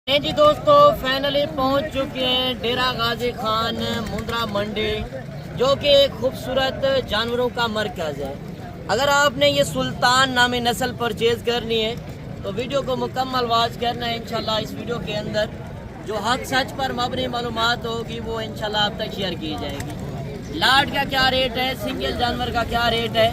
नहीं जी दोस्तों, फाइनली पहुंच चुके हैं डेरा गाजी खान मुंद्रा मंडी, जो कि एक खूबसूरत जानवरों का मरकज़ है। अगर आपने ये सुल्तान नामी नस्ल परचेज़ करनी है तो वीडियो को मुकम्मल वॉच करना है। इंशाल्लाह इस वीडियो के अंदर जो हक सच पर मबनी मालूमात होगी वो इंशाल्लाह आप तक शेयर की जाएगी। लाट का क्या रेट है, सिंगल जानवर का क्या रेट है,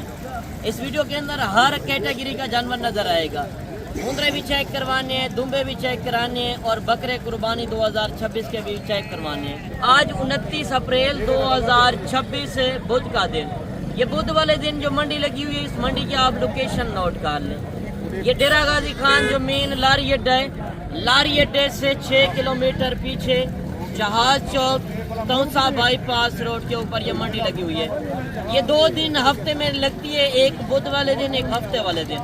इस वीडियो के अंदर हर कैटेगरी का जानवर नज़र आएगा। मुंद्रे भी चेक करवाने हैं, दुम्बे भी चेक कराने हैं और बकरे कुर्बानी 2026 के भी चेक करवाने हैं। आज 29 अप्रैल 2026 बुध का दिन, ये बुध वाले दिन जो मंडी लगी हुई है, इस मंडी की आप लोकेशन नोट कर लें। ये डेरा गाजी खान जो मेन लारी अड्डा है, लारी अड्डे से 6 किलोमीटर पीछे जहाज चौक तौसा बाईपास रोड के ऊपर ये मंडी लगी हुई है। ये 2 दिन हफ्ते में लगती है, एक बुध वाले दिन, एक हफ्ते वाले दिन।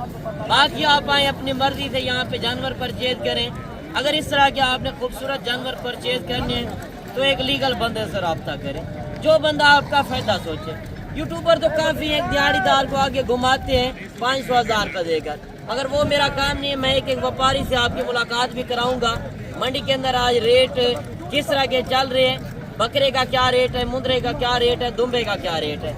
बाकी आप आए अपनी मर्जी से यहाँ पे जानवर परचेज करें। अगर इस तरह के आपने खूबसूरत जानवर परचेज करने हैं तो एक लीगल बंदे से रब्ता करें, जो बंदा आपका फायदा सोचे। यूट्यूबर तो काफ़ी एक दिहाड़ीदार को आगे घुमाते हैं 500,000 रुपये देकर, मगर वो मेरा काम नहीं है। मैं एक व्यापारी से आपकी मुलाकात भी कराऊंगा। मंडी के अंदर आज रेट किस तरह के चल रहे हैं, बकरे का क्या रेट है, मुंद्रे का क्या रेट है, दुम्बे का क्या रेट है।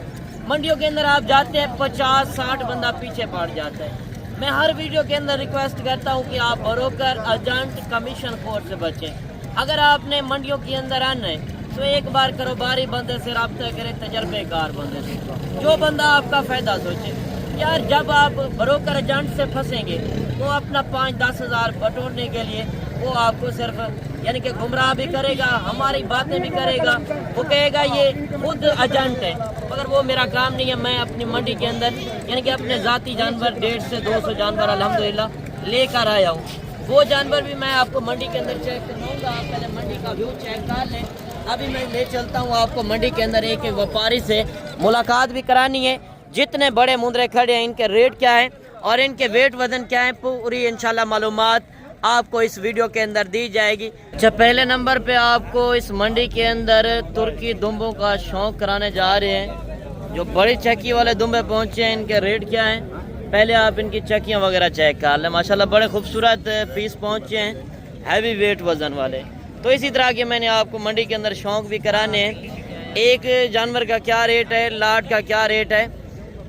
मंडियों के अंदर आप जाते हैं 50-60 बंदा पीछे पड़ जाता है। मैं हर वीडियो के अंदर रिक्वेस्ट करता हूं कि आप ब्रोकर, एजेंट, कमीशन खोर से बचें। अगर आपने मंडियों के अंदर आना है तो एक बार कारोबारी बंदे से रब्ता करें, तजर्बेकार बंदे से, जो बंदा आपका फायदा सोचे। यार जब आप ब्रोकर एजेंट से फंसेंगे तो अपना 5-10 हज़ार बटोरने के लिए वो आपको सिर्फ यानी कि गुमराह भी करेगा, हमारी बातें भी करेगा, वो कहेगा ये खुद एजेंट है, मगर वो मेरा काम नहीं है। मैं अपनी मंडी के अंदर यानी कि अपने ज़ाती जानवर 150 से 200 जानवर अल्हम्दुलिल्लाह लेकर आया हूँ। वो जानवर भी मैं आपको मंडी के अंदर चेक करवाऊँगा। आप पहले मंडी का व्यू चेक कर लें। अभी मैं ले चलता हूँ आपको मंडी के अंदर, एक व्यापारी से मुलाकात भी करानी है। जितने बड़े मुंद्रे खड़े हैं इनके रेट क्या है और इनके वेट वजन क्या है, पूरी इंशाल्लाह मालूमात आपको इस वीडियो के अंदर दी जाएगी। अच्छा, पहले नंबर पे आपको इस मंडी के अंदर तुर्की दुम्बों का शौक कराने जा रहे हैं। जो बड़ी चक्की वाले दुम्बे पहुंचे हैं, इनके रेट क्या हैं, पहले आप इनकी चक्कियां वगैरह चेक कर लें। माशाल्लाह बड़े खूबसूरत पीस पहुंचे हैं, हैवी वेट वजन वाले। तो इसी तरह के मैंने आपको मंडी के अंदर शौक भी कराने हैं। एक जानवर का क्या रेट है, लाट का क्या रेट है,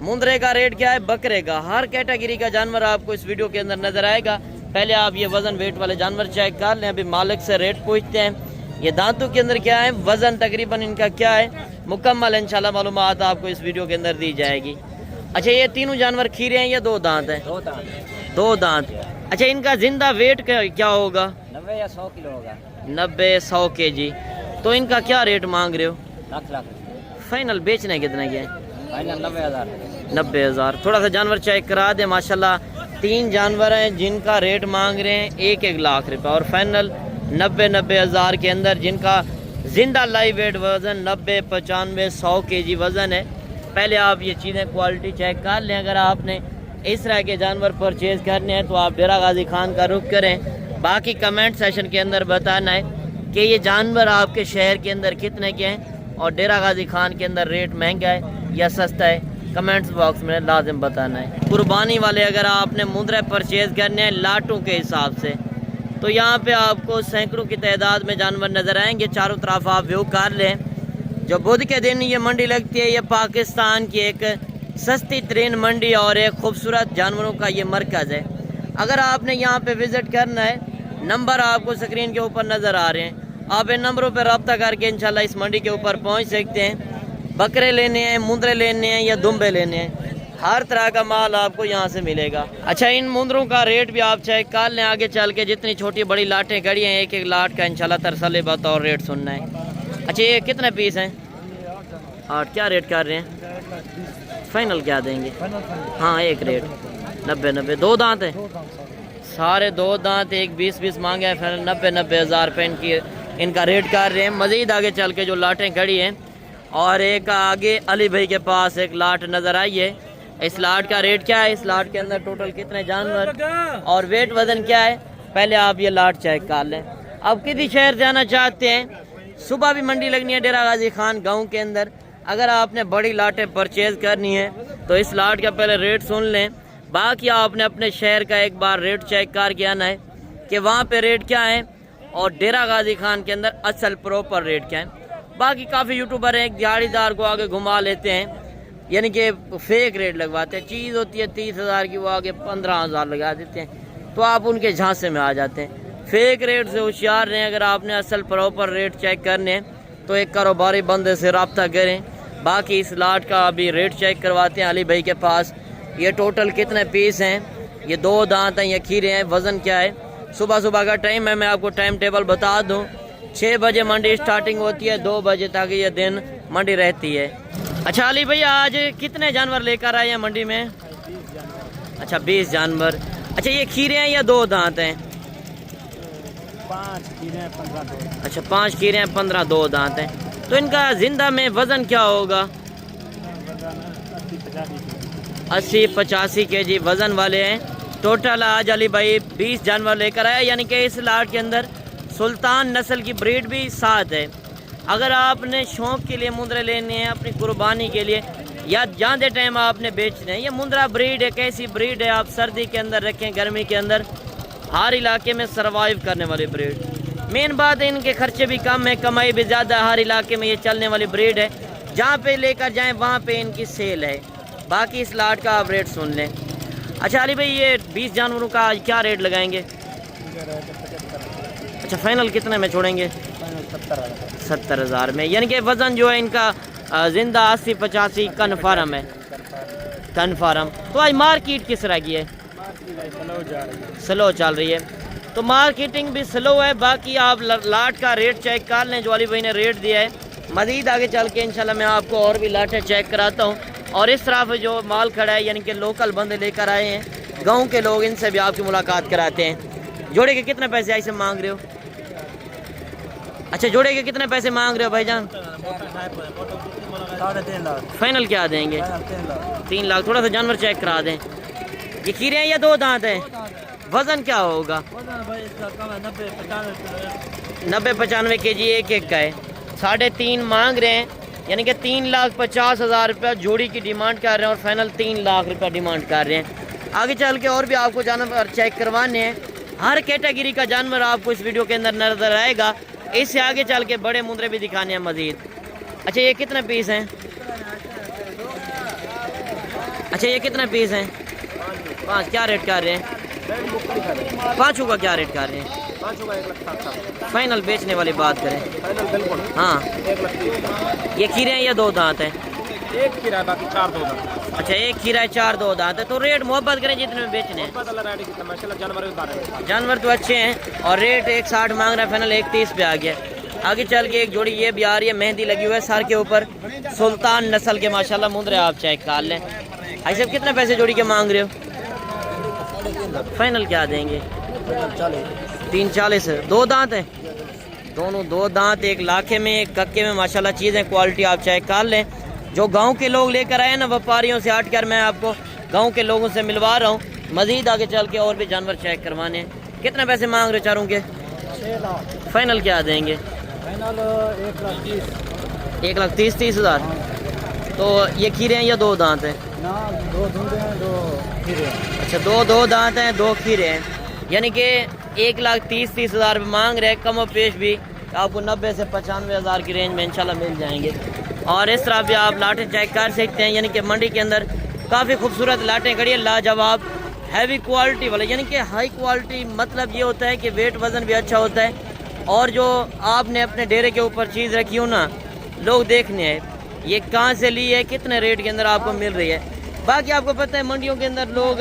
मुंद्रे का रेट क्या है, बकरे का, हर कैटेगरी का जानवर आपको इस वीडियो के अंदर नजर आएगा। पहले आप ये वजन वेट वाले जानवर चेक कर लें। अभी मालिक से रेट पूछते हैं, ये दांतों के अंदर क्या है, वजन तकरीबन इनका क्या है, मुकम्मल इंशाल्लाह मालूमात आपको इस वीडियो के अंदर दी जाएगी। अच्छा, ये तीनों जानवर खीरे हैं या 2 दांत हैं? 2 दांत। 2 दांत। अच्छा, इनका जिंदा वेट क्या होगा? 90 या 100 किलो होगा। 90-100 kg। तो इनका क्या रेट मांग रहे हो? लाख फाइनल बेचने कितने के? फाइनल 90,000। 90,000। थोड़ा सा जानवर चेक करा दे। माशाल्लाह 3 जानवर हैं जिनका रेट मांग रहे हैं 1-1 लाख रुपये और फाइनल 90,000 के अंदर, जिनका जिंदा लाइव वेट वजन 90-95-100 kg वजन है। पहले आप ये चीज़ें क्वालिटी चेक कर लें। अगर आपने इस तरह के जानवर परचेज़ करने हैं तो आप डेरा गाजी खान का रुख करें। बाकी कमेंट सेशन के अंदर बताना है कि ये जानवर आपके शहर के अंदर कितने के हैं और डेरा गाजी खान के अंदर रेट महंगा है या सस्ता है, कमेंट्स बॉक्स में लाजिम बताना है। कुर्बानी वाले अगर आपने मुंद्रे परचेज़ करने हैं लाटों के हिसाब से तो यहाँ पे आपको सैकड़ों की तादाद में जानवर नज़र आएंगे। चारों तरफ आप व्यू कर लें। जो बुध के दिन ये मंडी लगती है, ये पाकिस्तान की एक सस्ती तरीन मंडी और एक खूबसूरत जानवरों का ये मरकज़ है। अगर आपने यहाँ पे विज़िट करना है, नंबर आपको स्क्रीन के ऊपर नज़र आ रहे हैं, आप इन नंबरों पर रब्ता करके इंशाल्लाह इस मंडी के ऊपर पहुँच सकते हैं। बकरे लेने हैं, मुंद्रे लेने हैं या दुम्बे लेने हैं, हर तरह का माल आपको यहाँ से मिलेगा। अच्छा, इन मुंद्रों का रेट भी आप चेक कर लें। आगे चल के जितनी छोटी बड़ी लाटें खड़ी हैं, 1-1 लाट का इंशाल्लाह तरसले बतौर रेट सुनना है। अच्छा, ये कितने पीस हैं? 8। क्या रेट कर रहे हैं? फाइनल क्या देंगे? हाँ, एक रेट 90-90। 2 दांत है, सारे 2 दांत, एक 20-20 मांगे हैं। फाइनल 90,000 रुपये इनका रेट कर रहे हैं। मज़ीद आगे चल के जो लाटें खड़ी हैं और एक आगे अली भाई के पास एक लाट नज़र आई है, इस लाट का रेट क्या है, इस लाट के अंदर टोटल कितने जानवर और वेट वजन क्या है, पहले आप ये लाट चेक कर लें। अब किसी शहर जाना चाहते हैं, सुबह भी मंडी लगनी है डेरा गाजी खान गांव के अंदर। अगर आपने बड़ी लाटें परचेज़ करनी है तो इस लाट का पहले रेट सुन लें। बाकी आपने अपने शहर का एक बार रेट चेक करके आना है कि वहाँ पे रेट क्या है और डेरा गाजी खान के अंदर असल प्रॉपर रेट क्या है। बाकी काफ़ी यूट्यूबर हैं दिहाड़ीदार को आगे घुमा लेते हैं, यानी कि फेक रेट लगवाते हैं। चीज़ होती है 30,000 की, वो आगे 15,000 लगा देते हैं, तो आप उनके झांसे में आ जाते हैं। फेक रेट से होशियार रहें। अगर आपने असल प्रॉपर रेट चेक करने हैं तो एक कारोबारी बंदे से रब्ता करें। बाकी इस लाट का अभी रेट चेक करवाते हैं अली भाई के पास। ये टोटल कितने पीस हैं, ये 2 दांत हैं, ये खीरे हैं, वज़न क्या है। सुबह सुबह का टाइम है, मैं आपको टाइम टेबल बता दूं। 6 बजे मंडी स्टार्टिंग होती है, 2 बजे तक ये दिन मंडी रहती है। अच्छा अली भैया, आज कितने जानवर लेकर आए हैं मंडी में? अच्छा 20 जानवर। अच्छा ये खीरे हैं या 2 दांत हैं? 5 खीरे हैं 15 दांत। अच्छा 5 खीरे हैं 15 2 दांत हैं। तो इनका जिंदा में वज़न क्या होगा? 80-85 kg वज़न वाले हैं। टोटल आज अली भाई 20 जानवर लेकर आया, यानी कि इस लाट के अंदर सुल्तान नस्ल की ब्रीड भी साथ है। अगर आपने शौक़ के लिए मुंद्रे लेने हैं, अपनी कुर्बानी के लिए, या जाते टाइम आपने बेचने हैं, ये मुंद्रा ब्रीड है। कैसी ब्रीड है, आप सर्दी के अंदर रखें, गर्मी के अंदर, हर इलाके में सरवाइव करने वाली ब्रीड। मेन बात है इनके खर्चे भी कम है, कमाई भी ज़्यादा है। हर इलाके में ये चलने वाली ब्रीड है, जहाँ पे लेकर जाएँ वहाँ पे इनकी सेल है। बाकी इस लाट का आप रेट सुन लें। अच्छा अली भाई, ये 20 जानवरों का आज क्या रेट लगाएंगे? अच्छा फाइनल कितने में छोड़ेंगे? 70,000 में, यानी कि वज़न जो है इनका जिंदा 80-85 कन्फर्म है, कन्फर्म। तो आज मार्केट किस तरह की है? स्लो चल रही है, तो मार्केटिंग भी स्लो है। बाकी आप लाट का रेट चेक कर लें जो अली भाई ने रेट दिया है। मज़ीद आगे चल के इंशाल्लाह मैं आपको और भी लाटें चेक कराता हूँ। और इस तरफ जो माल खड़ा है, यानी कि लोकल बंदे लेकर आए हैं, गाँव के लोग, इनसे भी आपकी मुलाकात कराते हैं। जोड़े के कितने पैसे ऐसे मांग रहे हो? अच्छा जोड़े के कितने पैसे मांग रहे हो भाईजान? 3.5 लाख। फाइनल क्या देंगे? 3 लाख। थोड़ा सा जानवर चेक करा दें। ये खीरे हैं या 2 दांत हैं? वज़न क्या होगा? 90-95 kg एक का है। 3.5 मांग रहे हैं, यानी कि 3,50,000 रुपया जोड़ी की डिमांड कर रहे हैं, और फाइनल 3 लाख रुपया डिमांड कर रहे हैं। आगे चल के और भी आपको जानवर चेक करवाने हैं। हर कैटेगरी का जानवर आपको इस वीडियो के अंदर नजर आएगा। इससे आगे चल के बड़े मुंद्रे भी दिखाने हैं मजीद। अच्छा ये कितने पीस हैं? अच्छा ये कितने पीस हैं? 5। क्या रेट कर रहे हैं? 5 का क्या रेट कर रहे हैं? 5 का 1,60,000। फाइनल बेचने वाली बात करें? फाइनल बिल्कुल। हाँ 1,30,000। ये खीरे हैं या 2 दांत हैं? एक खीरा है, बाकी 4 2 दांत। अच्छा एक खीरा है, 4 2 दांत है। तो रेट मोहब्बत करें जितने में बेचने हैं। जानवर तो अच्छे हैं, और रेट 1,60 मांग रहा है, फाइनल 1,30 पे आ गया। आगे चल के एक जोड़ी ये भी आ रही है, मेहंदी लगी हुई है सर के ऊपर, सुल्तान नस्ल के माशाल्लाह मुंद्रे, आप चेक कर लें। भाई साहब कितने पैसे जोड़ी के मांग रहे हो? फाइनल क्या देंगे? 3,40। 2 दांत है, दोनों 2 दांत, एक लाखे में एक कक्के में, माशाल्लाह चीज़ें क्वालिटी आप चेक कर लें। जो गांव के लोग लेकर आए ना, व्यापारियों से हट कर मैं आपको गांव के लोगों से मिलवा रहा हूँ। मजीद आगे चल के और भी जानवर चेक करवाने। कितने पैसे मांग रहे चारों के? 6 लाख। फाइनल क्या देंगे? फाइनल 1,30,000। 1,30,000। तो ये खीरे हैं या 2 दांत हैं? ना 2 धुंधे हैं, 2 खीरे हैं। अच्छा 2 दांत हैं, 2 खीरे हैं, यानी कि 1,30,000 मांग रहे। कम और पेश भी आपको 90 से 95,000 की रेंज में इंशाल्लाह मिल जाएंगे। और इस तरह भी आप लाटें चेक कर सकते हैं, यानी कि मंडी के अंदर काफ़ी खूबसूरत लाटें खड़ी है, लाजवाब हैवी क्वालिटी वाले, यानी कि हाई क्वालिटी। मतलब ये होता है कि वेट वज़न भी अच्छा होता है, और जो आपने अपने डेरे के ऊपर चीज़ रखी हो ना, लोग देखने हैं ये कहाँ से ली है, कितने रेट के अंदर आपको मिल रही है। बाकी आपको पता है मंडियों के अंदर लोग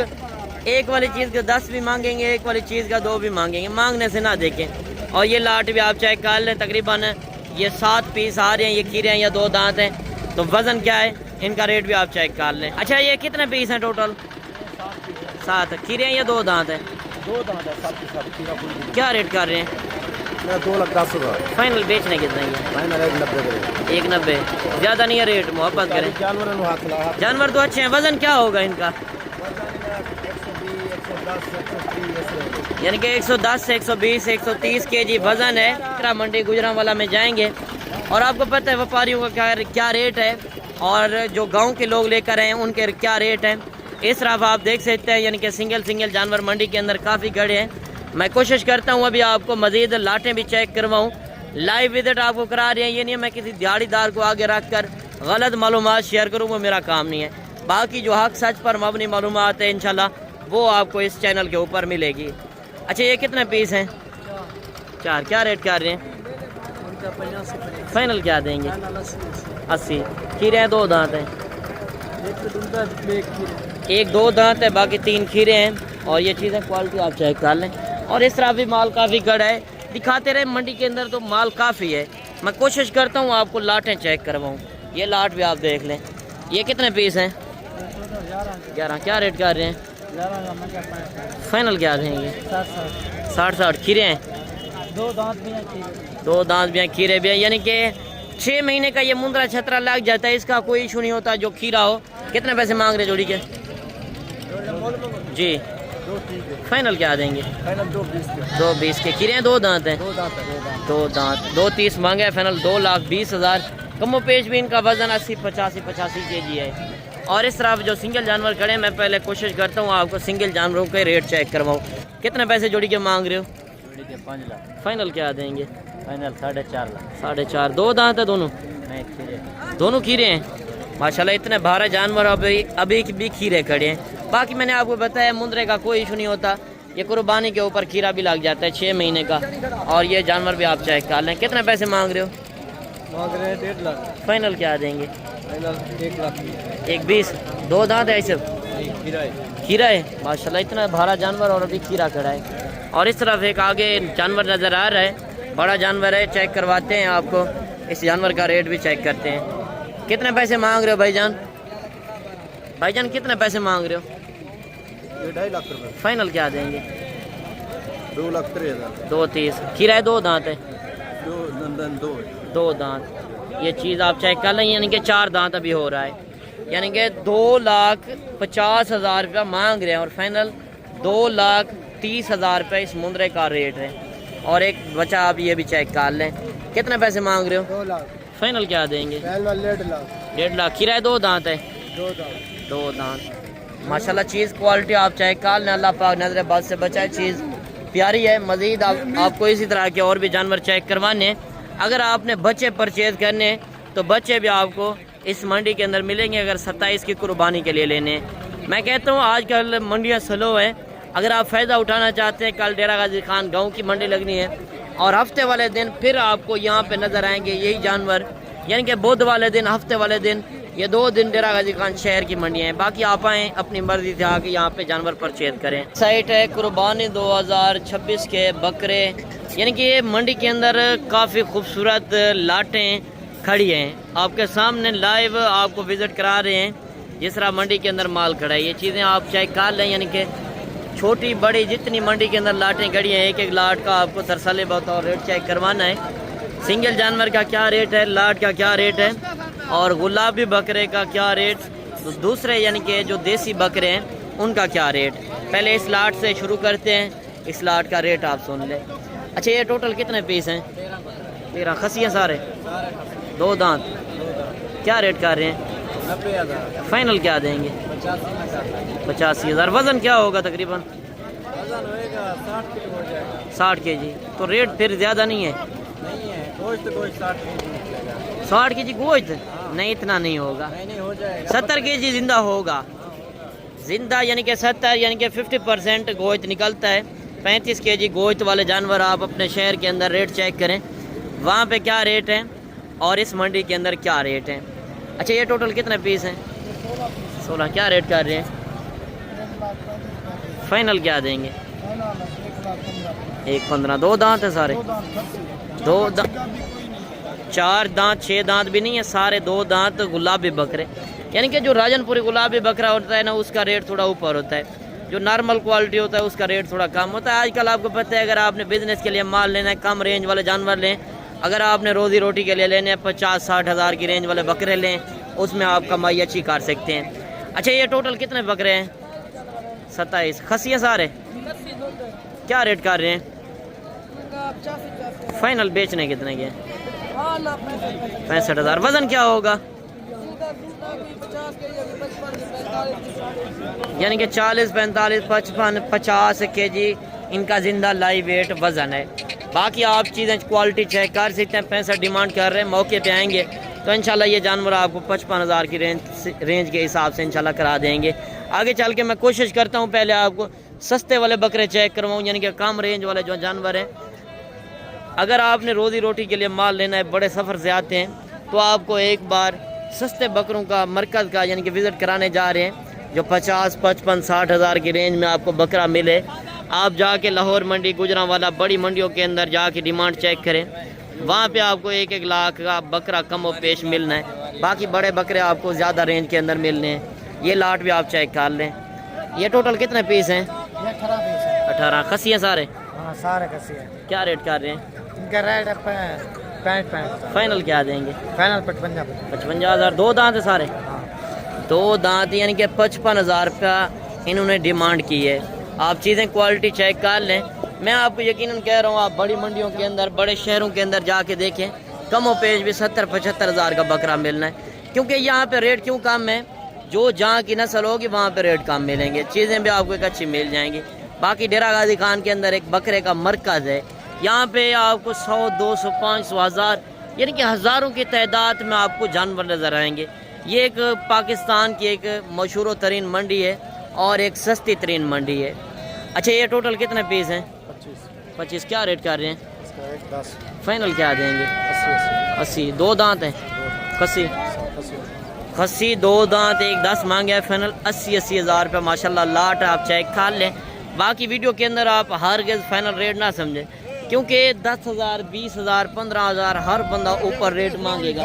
एक वाली चीज़ का 10 भी मांगेंगे, एक वाली चीज़ का 2 भी मांगेंगे, मांगने से ना देखें। और ये लाट भी आप चेक कर लें, तकरीबन ये 7 पीस आ रहे हैं। ये खीरे हैं या 2 दांत हैं, तो वज़न क्या है, इनका रेट भी आप चेक कर लें। अच्छा ये कितने पीस हैं टोटल? 7 खीरे हैं या 2 दांत हैं? 2 दांत है, 7 खीरा। क्या रेट कर रहे हैं? 2,10,000। फाइनल बेचने कितना ही है? फाइनल 1,90। 1,90। ज़्यादा नहीं है रेट, मोहब्बत करें। जानवर तो अच्छे हैं। वज़न क्या होगा इनका? 120, 130, 130। यानी कि 110 से 120 130 kg वज़न है। मंडी गुजरांवाला में जाएंगे और आपको पता है व्यापारियों का क्या रेट है, और जो गांव के लोग लेकर आए हैं उनके क्या रेट हैं। इस तरफ आप देख सकते हैं, यानी कि सिंगल जानवर मंडी के अंदर काफ़ी गड़े हैं। मैं कोशिश करता हूँ अभी आपको मज़ीद लाटें भी चेक करवाऊँ, लाइव विजिट आपको करा रहे हैं। ये नहीं है मैं किसी दिहाड़ीदार को आगे रख कर गलत मालूमात शेयर करूँ, वो मेरा काम नहीं है। बाकी जो हक सच पर मबनी मालूमात है इंशाल्लाह वो आपको इस चैनल के ऊपर मिलेगी। अच्छा ये कितने पीस हैं? 4। क्या रेट कर रहे हैं? फाइनल क्या देंगे? 80। खीरे हैं 2 दांत हैं, 1 2 दांत है, बाकी 3 खीरे हैं। और ये चीज़ें क्वालिटी आप चेक कर लें। और इस तरह भी माल काफ़ी गड़ा है, दिखाते रहे मंडी के अंदर तो माल काफ़ी है। मैं कोशिश करता हूँ आपको लाटें चेक करवाऊँ। ये लाट भी आप देख लें। ये कितने पीस हैं? 11। क्या रेट कर रहे हैं? फाइनल क्या देंगे? 60। खीरे हैं 2 दांत भी हैं खीरे, 2 दांत भी हैं, खीरे भी हैं। यानी कि 6 महीने का ये मुंद्रा छतरा लग जाता है, इसका कोई इशू नहीं होता जो खीरा हो। कितने पैसे मांग रहे जोड़ी के? जी फाइनल क्या देंगे? 220 के। खीरे हैं 2 दांत हैं, 2 दांत 230 मांगे हैं। फाइनल 2,20,000। कमो पेश भी इनका वजन 80-85 kg है। और इस तरफ जो सिंगल जानवर खड़े हैं, मैं पहले कोशिश करता हूँ आपको सिंगल जानवरों के रेट चेक करवाऊँ। कितने पैसे जोड़ी के मांग रहे हो? जोड़ी के 5 लाख। फाइनल क्या देंगे? फाइनल 4.5 लाख। 4.5। 2 दांत है दोनों? नहीं खीरे, दोनों खीरे हैं माशाल्लाह। इतने भारे जानवर अभी भी खीरे खड़े हैं। बाकी मैंने आपको बताया मुंद्रे का कोई इशू नहीं होता, ये कुर्बानी के ऊपर खीरा भी लग जाता है 6 महीने का। और ये जानवर भी आप चेक कर लें। कितने पैसे मांग रहे हो? मांग रहे हैं 1.5 लाख। फाइनल क्या देंगे? फाइनल 1 लाख। 1,20। 2 दांत है ऐसे? खीरा है, खीरा है माशाल्लाह। इतना भारा जानवर और अभी खीरा खड़ा है। और इस तरफ एक आगे जानवर नज़र आ रहा है, बड़ा जानवर है, चेक करवाते हैं आपको। इस जानवर का रेट भी चेक करते हैं। कितने पैसे मांग रहे हो भाईजान? भाईजान कितने पैसे मांग रहे हो? 2.5 लाख रुपए। फाइनल क्या देंगे? 2,03,000। 230। खीरा है 2 दांत है? 2 2 दांत। ये चीज़ आप चेक कर लें, यानी कि 4 दांत अभी हो रहा है। यानी कि 2,50,000 रुपया मांग रहे हैं और फाइनल 2,30,000 रुपये इस मुंद्रे का रेट है। और एक बचा आप ये भी चेक कर लें। कितने पैसे मांग रहे हो? 2 लाख। फाइनल क्या देंगे? 1.5 लाख। 1.5 लाख। खीरा है 2 दांत है? 2 दांत। माशाल्लाह चीज़ क्वालिटी आप चेक कर लें। अल्लाह पाक नजर बद से बचाए, चीज़ प्यारी है। मज़ीद आपको इसी तरह के और भी जानवर चेक करवाने। अगर आपने बच्चे परचेज करने तो बच्चे भी आपको इस मंडी के अंदर मिलेंगे, अगर 27 की कुर्बानी के लिए लेने। मैं कहता हूँ आजकल मंडियाँ स्लो है, अगर आप फ़ायदा उठाना चाहते हैं, कल डेरा गाजी खान गाँव की मंडी लगनी है और हफ्ते वाले दिन फिर आपको यहाँ पे नज़र आएंगे यही जानवर। यानी कि बुध वाले दिन, हफ्ते वाले दिन, ये 2 दिन डेरा गाजी खान शहर की मंडियाँ हैं। बाकी आप आएँ अपनी मर्जी से आके यहाँ पे जानवर परचेज करें। साइट है कुर्बानी 2026 के बकरे। यानी कि ये मंडी के अंदर काफ़ी खूबसूरत लाटें खड़ी हैं, आपके सामने लाइव आपको विज़िट करा रहे हैं जिस तरह मंडी के अंदर माल खड़ा है। ये चीज़ें आप चेक कर लें, यानी कि छोटी बड़ी जितनी मंडी के अंदर लाटें खड़ी हैं, एक एक लाट का आपको तरसले बतौर रेट चेक करवाना है। सिंगल जानवर का क्या रेट है, लाट का क्या रेट है और गुलाबी बकरे का क्या रेट, तो दूसरे यानी कि जो देसी बकरे हैं उनका क्या रेट। पहले इस लाट से शुरू करते हैं, इस लाट का रेट आप सुन लें। अच्छा ये टोटल कितने पीस हैं? 13 खसी हैं सारे? 2 दांत। क्या रेट कर रहे हैं? 90,000। फाइनल क्या देंगे? 85,000। वज़न क्या होगा तकरीबन? वजन होएगा 60 किलो हो जाएगा। 60 kg। तो रेट फिर ज़्यादा नहीं है? नहीं है, गोश्त 60 kg निकलेगा। 60 kg गोश्त? नहीं इतना नहीं होगा, नहीं हो जाएगा। 70 kg जिंदा होगा। जिंदा यानी कि 70 यानी कि 50% गोश्त निकलता है। 35 kg गोश्त वाले जानवर आप अपने शहर के अंदर रेट चेक करें, वहाँ पे क्या रेट है और इस मंडी के अंदर क्या रेट है। अच्छा ये टोटल कितने पीस हैं? 16। क्या रेट कर रहे हैं? फाइनल क्या देंगे? 1,15। 2 दांत है सारे? 2 दांत। 4 दांत 6 दांत भी नहीं है, सारे 2 दांत गुलाबी बकरे। यानी कि जो राजनपुरी गुलाबी बकरा होता है ना, उसका रेट थोड़ा ऊपर होता है, जो नॉर्मल क्वालिटी होता है उसका रेट थोड़ा कम होता है। आजकल आपको पता है अगर आपने बिजनेस के लिए माल लेना है, कम रेंज वाले जानवर लें। अगर आपने रोज़ी रोटी के लिए लेने हैं 50-60 हज़ार की रेंज वाले बकरे लें, उसमें आप कमाई अच्छी कर सकते हैं। अच्छा ये टोटल कितने बकरे हैं? 27। खसी है सारे? क्या रेट कर रहे हैं? 85,000। फाइनल बेचने कितने के? 65,000। वज़न क्या होगा? यानी कि 40, 45, 55, 50 kg इनका जिंदा लाइव वेट वज़न है। बाकी आप चीज़ें क्वालिटी चेक कर सकते हैं। 65 डिमांड कर रहे हैं, मौके पे आएंगे तो इंशाल्लाह ये जानवर आपको 55,000 की रेंज के हिसाब से इंशाल्लाह करा देंगे। आगे चल के मैं कोशिश करता हूँ पहले आपको सस्ते वाले बकरे चेक करवाऊँ, यानी कि कम रेंज वाले जो जानवर हैं। अगर आपने रोज़ी रोटी के लिए माल लेना है, बड़े सफ़र से आते हैं, तो आपको एक बार सस्ते बकरों का मरकज़ का यानी कि विज़िट कराने जा रहे हैं, जो 50, 55, 60 हज़ार की रेंज में आपको बकरा मिले। आप जाके लाहौर मंडी, गुजरांवाला, बड़ी मंडियों के अंदर जाके डिमांड चेक करें, वहाँ पे आपको 1-1 लाख का बकरा कम और पेश मिलना है। बाकी बड़े बकरे आपको ज़्यादा रेंज के अंदर मिलने हैं। ये लाट भी आप चेक कर लें। ये टोटल कितने पीस हैं? 18 पीस है। 18 खसी हैं सारे? हाँ सारे खसी है। क्या रेट कर रहे हैं? इनका रेट है 65। फाइनल क्या देंगे? फाइनल 55। 55,000। 2 दांत है सारे? हाँ। 2 दांत यानी कि 55,000 रुपया इन्होंने डिमांड की है। आप चीज़ें क्वालिटी चेक कर लें। मैं आपको यकीनन कह रहा हूँ, आप बड़ी मंडियों के अंदर, बड़े शहरों के अंदर जाके देखें, कम और पेश भी 70-75 हज़ार का बकरा मिलना है। क्योंकि यहाँ पे रेट क्यों कम है? जो जहाँ की नस्ल होगी वहाँ पे रेट कम मिलेंगे, चीज़ें भी आपको एक अच्छी मिल जाएंगी। बाकी डेरा गाजी खान के अंदर एक बकरे का मरकज़ है। यहाँ पे आपको 100, 200, 500, 1000 यानी कि हज़ारों की तादाद में आपको जानवर नज़र आएंगे। ये एक पाकिस्तान की एक मशहूर तरीन मंडी है और एक सस्ती तरीन मंडी है। अच्छा, ये टोटल कितने पीस हैं? 25। क्या रेट कर रहे हैं? इसका 10। फाइनल क्या देंगे? 80। 2 दांत हैं खसी 2 दांत, 1-10 मांगे है। फाइनल 80 हज़ार रुपये माशाल्लाह लाट। आप चेक कर लें। बाकी वीडियो के अंदर आप हर गज फाइनल रेट ना समझें, क्योंकि 10,000, 20,000, 15,000 हर बंदा ऊपर रेट मांगेगा।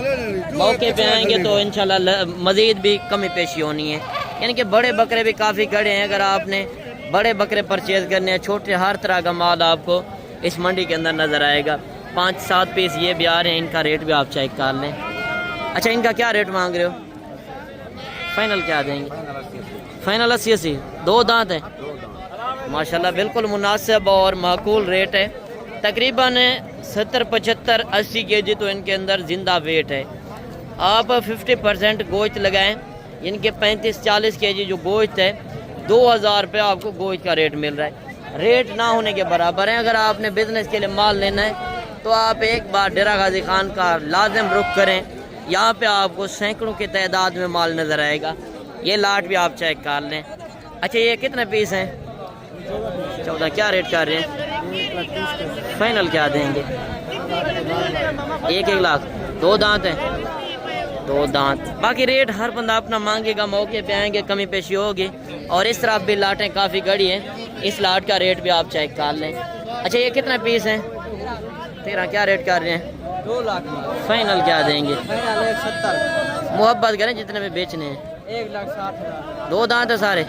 मौके पे आएंगे तो इंशाल्लाह मज़ीद भी कमी पेशी होनी है। यानी कि बड़े बकरे भी काफ़ी खड़े हैं। अगर आपने बड़े बकरे परचेज़ करने हैं, छोटे हर तरह का माल आपको इस मंडी के अंदर नज़र आएगा। 5-7 पीस ये भी आ रहे हैं, इनका रेट भी आप चेक कर लें। अच्छा, इनका क्या रेट मांग रहे हो? फाइनल क्या देंगे? फाइनल 80। 2 दांत हैं माशाल्लाह, बिल्कुल मुनासिब और माकूल रेट है। तकरीबन 70, 75, 80 केजी तो इनके अंदर ज़िंदा वेट है। आप 50% गोश्त लगाएं, इनके 35-40 केजी जो गोश्त है, 2,000 रुपये आपको गोश्त का रेट मिल रहा है। रेट ना होने के बराबर है। अगर आपने बिज़नेस के लिए माल लेना है तो आप एक बार डेरा गाजी खान का लाजिम रुख करें। यहाँ पे आपको सैकड़ों की तादाद में माल नज़र आएगा। ये लाट भी आप चेक कर लें। अच्छा, ये कितने पीस हैं? 14। क्या रेट कर रहे हैं? फाइनल क्या देंगे? 1-1 लाख। 2 दांत हैं? 2 दांत। बाकी रेट हर बंदा अपना मांगेगा, मौके पे आएंगे कमी पेशी होगी। और इस तरह भी लाटें काफ़ी गड़ी हैं, इस लाट का रेट भी आप चेक कर लें। अच्छा, ये कितने पीस हैं? 13। क्या रेट कर रहे हैं? 2 लाख। फाइनल क्या देंगे? फाइनल 170। मुहब्बत करें जितने में बेचने हैं। 1,60,000। 2 दांत है सारे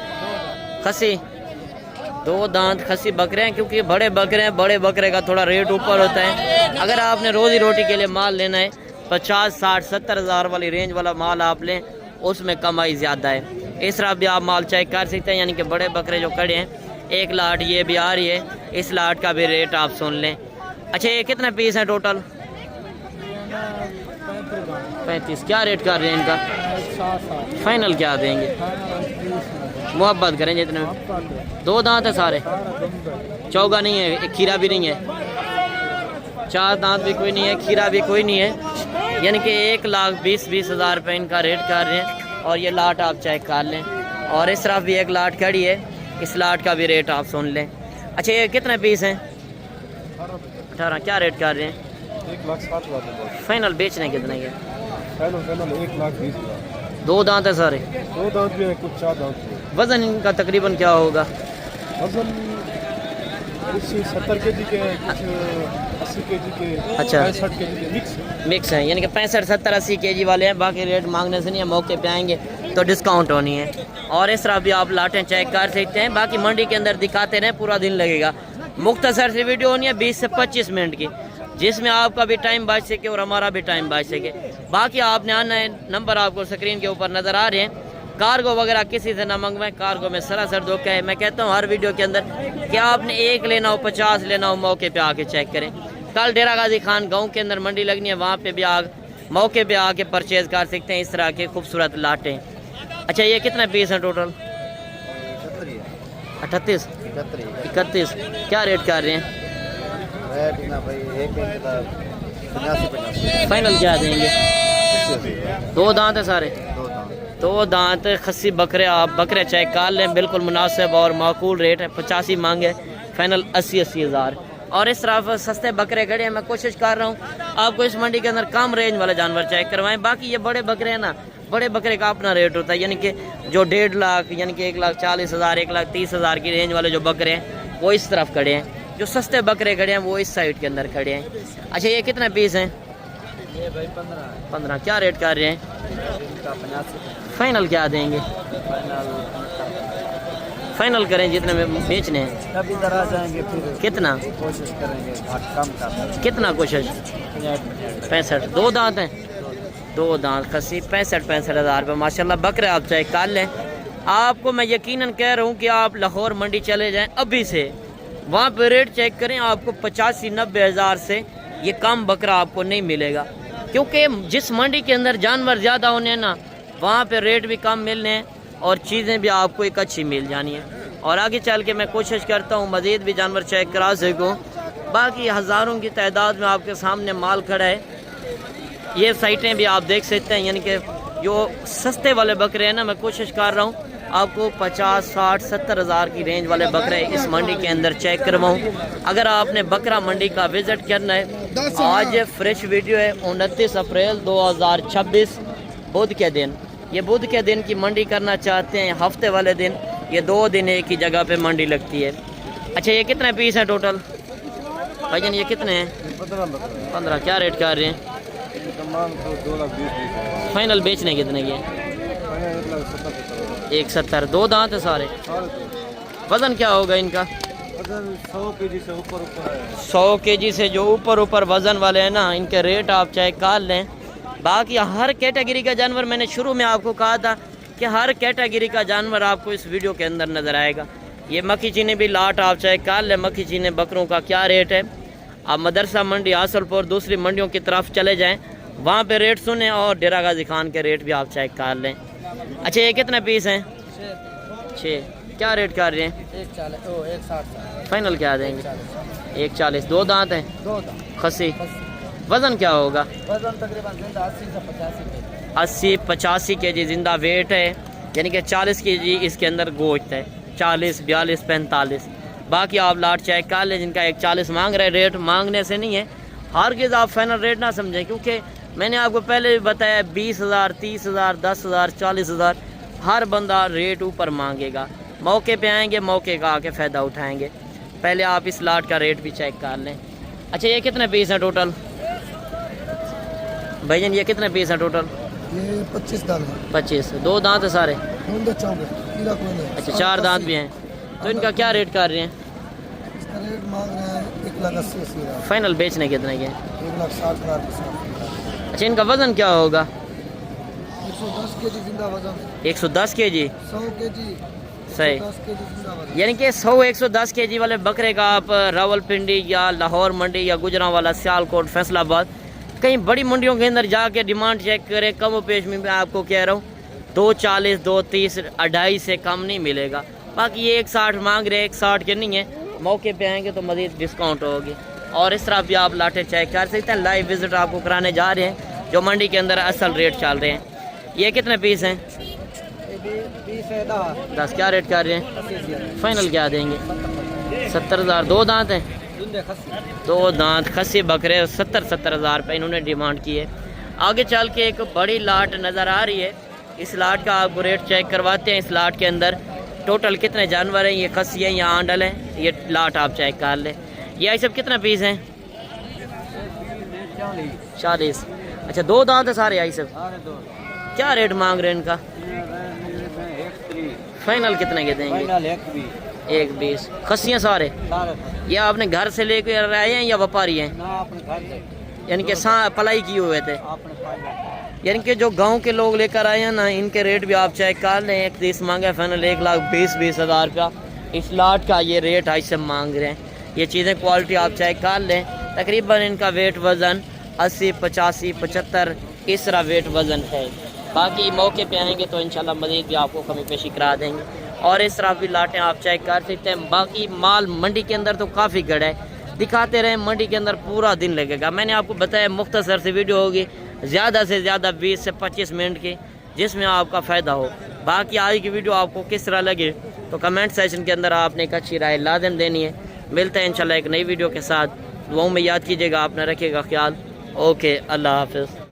खसी? 2 दांत खसी बकरे हैं, क्योंकि बड़े बकरे हैं, बड़े बकरे का थोड़ा रेट ऊपर होता है। अगर आपने रोज़ी रोटी के लिए माल लेना है, 50, 60, 70 हज़ार वाली रेंज वाला माल आप लें, उसमें कमाई ज़्यादा है। इस तरह भी आप माल चेक कर सकते हैं। यानी कि बड़े बकरे जो खड़े हैं, 1 लाट ये भी आ रही है, इस लाट का भी रेट आप सुन लें। अच्छा, ये कितने पीस हैं टोटल? 35। क्या रेट कर रहे हैं इनका? फाइनल क्या देंगे? मुहब्बत करें जितने में। 2 दांत है सारे? चौगा नहीं है, एक खीरा भी नहीं है, 4 दांत भी कोई नहीं है, खीरा भी कोई नहीं है। यानी कि 1,20,20 हज़ार रुपये इनका रेट कर रहे हैं। और ये लाट आप चेक कर लें। और इस तरफ भी एक लाट खड़ी है, इस लाट का भी रेट आप सुन लें। अच्छा, ये कितने पीस हैं? 18। क्या रेट कर रहे हैं? 1,60,000। फाइनल बेचने कितने के? फाइनल 1,20,000। 2 दांत है सारे? 2 दांत भी है, कुछ 4 दांत भी है। वज़न इनका तकरीबन क्या होगा? वजन कुछ 70 केजी के हैं, कुछ 80 केजी के। अच्छा। 65 केजी के मिक्स है। यानी कि 65, 70, 80 केजी वाले हैं। बाकी रेट मांगने से नहीं है, मौके पे आएंगे तो डिस्काउंट होनी है। और इस तरह भी आप लाटें चेक कर सकते हैं। बाकी मंडी के अंदर दिखाते रहें, पूरा दिन लगेगा। मुख्तसर सी वीडियो होनी है 20 से 25 मिनट की, जिसमें आपका भी टाइम बच सके और हमारा भी टाइम बच सके। बाकी आपने आना है, नंबर आपको स्क्रीन के ऊपर नज़र आ रहे हैं। कार्गो वगैरह किसी से ना मंगवाएं, कार्गो में सरासर धोखा है। मैं कहता हूँ हर वीडियो के अंदर कि आपने 1 लेना हो, 50 लेना हो, मौके पे आके चेक करें। कल डेरा गाजी खान गांव के अंदर मंडी लगनी है, वहाँ पे भी मौके पे आके परचेज़ कर सकते हैं इस तरह के खूबसूरत लाटें। अच्छा, ये कितने पीस हैं टोटल? 38 31 क्या रेट कर रहे हैं? रेट ना भाई एक 85 फाइनल क्या देंगे? 2 दांत है सारे, 2 दांत खस्सी बकरे। आप बकरे चाहे काल लें, बिल्कुल मुनासिब और माकूल रेट है। 85 मांगे, फाइनल 80 हज़ार। और इस तरफ सस्ते बकरे खड़े हैं। मैं कोशिश कर रहा हूँ आपको इस मंडी के अंदर कम रेंज वाले जानवर चेक करवाएं। बाकी ये बड़े बकरे हैं ना, बड़े बकरे का अपना रेट होता है, यानी कि जो 1.5 लाख यानी कि 1,40,000 1,30,000 की रेंज वाले जो बकरे हैं वो इस तरफ खड़े हैं। जो सस्ते बकरे खड़े हैं वो इस साइड के अंदर खड़े हैं। अच्छा, ये कितने पीस हैं? ये भाई 15 क्या रेट कर रहे हैं? 85 फाइनल क्या देंगे? फाइनल करें जितने में बेचने हैं। कभी इधर आ जाएंगे फिर कितना कोशिश करेंगे कम कर। कितना कोशिश? 65। 2 दांत हैं, 2 दांत खस्सी 65 हज़ार रुपये माशाल्लाह बकरे। आप चाहे काल लें। आपको मैं यकीनन कह रहा हूँ कि आप लाहौर मंडी चले जाएं अभी से, वहाँ पे रेट चेक करें, आपको 85-90 हज़ार से ये कम बकरा आपको नहीं मिलेगा। क्योंकि जिस मंडी के अंदर जानवर ज़्यादा होने हैं ना, वहाँ पे रेट भी कम मिलने हैं और चीज़ें भी आपको एक अच्छी मिल जानी है। और आगे चल के मैं कोशिश करता हूँ मज़ीद भी जानवर चेक करा सकूँ। बाकी हज़ारों की तादाद में आपके सामने माल खड़ा है। ये साइटें भी आप देख सकते हैं, यानी कि जो सस्ते वाले बकरे हैं ना, मैं कोशिश कर रहा हूँ आपको 50, 60, 70 हज़ार की रेंज वाले बकरे इस मंडी के अंदर चेक करवाऊँ। अगर आपने बकरा मंडी का विज़िट करना है, आज फ्रेश वीडियो है 29 अप्रैल 2026 बुध के दिन। ये बुध के दिन की मंडी करना चाहते हैं, हफ्ते वाले दिन, ये 2 दिन एक ही जगह पे मंडी लगती है। अच्छा, ये कितने पीस हैं टोटल भाईजान? ये कितने हैं? 15 क्या रेट कर रहे हैं? फाइनल बेचने कितने के? 170। 2 दांत है सारे। वजन क्या होगा इनका? 100 kg से ऊपर है। 100 kg से जो ऊपर वजन वाले हैं ना, इनके रेट आप चाहे काल लें। बाकी हर कैटेगरी का जानवर, मैंने शुरू में आपको कहा था कि हर कैटेगरी का जानवर आपको इस वीडियो के अंदर नज़र आएगा। ये मक्खी चीनी भी लाट आप चाहे काल लें। मक्खी चीनी बकरों का क्या रेट है? आप मदरसा मंडी हासलपुर दूसरी मंडियों की तरफ चले जाएं, वहाँ पे रेट सुने और डेरा गाजी खान के रेट भी आप चेक कर लें। अच्छा, ये कितने पीस हैं? 6 क्या रेट कर रहे हैं? 160। फाइनल क्या देंगे? 140। 2 दांत हैं, 2 दांत खस्सी। वज़न क्या होगा? वजन तकरीबन 80 से 85 80-85 kg जिंदा वेट है, यानी कि 40 kg इसके अंदर गोश्त है। 40, 42, 45। बाकी आप लाट चेक कर लें। जिनका 140 मांग रहे, रेट मांगने से नहीं है, हर चीज़ आप फाइनल रेट ना समझें, क्योंकि मैंने आपको पहले भी बताया 20,000, 30,000, 10,000, 40,000 हर बंदा रेट ऊपर मांगेगा। मौके पे आएंगे, मौके का आके फ़ायदा उठाएंगे। पहले आप इस लाट का रेट भी चेक कर लें। अच्छा, ये कितने पीस हैं टोटल भाईजान? ये कितने पीस हैं टोटल? ये 25 दांत है। 25। 2 दांत है सारे? अच्छा, 4 दांत भी हैं। तो इनका क्या रेट कर रहे हैं? इसका रेट मांग रहे हैं 1,80,000 हज़ार। फाइनल बेचने कितने के? 1,60,000 हज़ार। अच्छा, इनका वज़न क्या होगा? 110 kg जिंदा वजन। 110 kg? 100 kg सही। 10 kg जिंदा वजन। यानी कि 100-110 kg वाले बकरे का आप रावलपिंडी या लाहौर मंडी या गुजरांवाला, सियालकोट, फैसलाबाद, कहीं बड़ी मंडियों के अंदर जाके डिमांड चेक करें, कम व पेश में मैं आपको कह रहा हूँ 240, 230, 2.5 से कम नहीं मिलेगा। बाकी ये 160 मांग रहे, 160 के नहीं है, मौके पे आएंगे तो मज़ीद डिस्काउंट होगी। और इस तरह भी आप लाटे चेक कर सकते हैं। लाइव विजिट आपको कराने जा रहे हैं जो मंडी के अंदर असल रेट चल रहे हैं। ये कितने पीस हैं? 10 क्या रेट कर रहे हैं? फाइनल क्या देंगे? 70,000। 2 दांत हैं, 2 दांत खस्सी बकरे 70 हज़ार रुपये इन्होंने डिमांड की है। आगे चल के एक बड़ी लाट नज़र आ रही है, इस लाट का आपको रेट चेक करवाते हैं। इस लाट के अंदर टोटल कितने जानवर हैं? ये खस्सी हैं या आंडल हैं? ये लाट आप चेक कर लें। ये सब कितने पीस हैं? 40। अच्छा, 2 दांत है सारे आई सब? क्या रेट मांग रहे हैं इनका? फाइनल कितने के देंगे? 120। खस्सियाँ सारे? ये आपने घर से लेकर आए हैं या व्यापारी हैं? यानी कि पलाई किए हुए थे? यानी कि जो गांव के लोग लेकर आए हैं ना, इनके रेट भी आप चेक कर लें। 130 मांगे, फाइनल 1,20,20 हज़ार का इस लाट का ये रेट आज से मांग रहे हैं। ये चीज़ें क्वालिटी आप चेक कर लें। तकरीबन इनका वेट वज़न 80, 85, 75 इस तरह वेट वज़न है। बाकी मौके पे आएंगे तो इंशाल्लाह मज़ीद भी आपको कमी पेशी करा देंगे। और इस तरफ भी लाटें आप चेक कर सकते हैं। बाकी माल मंडी के अंदर तो काफ़ी गड़ा है, दिखाते रहे मंडी के अंदर पूरा दिन लगेगा। मैंने आपको बताया मुख्तसर से वीडियो होगी, ज़्यादा से ज़्यादा 20 से 25 मिनट की, जिसमें आपका फ़ायदा हो। बाकी आज की वीडियो आपको किस तरह लगे तो कमेंट सेक्शन के अंदर आपने एक अच्छी राय लाजम देनी है। मिलते हैं इंशाल्लाह एक नई वीडियो के साथ। दुआओं में याद कीजिएगा, आपने रखिएगा ख्याल। ओके, अल्लाह हाफिज़।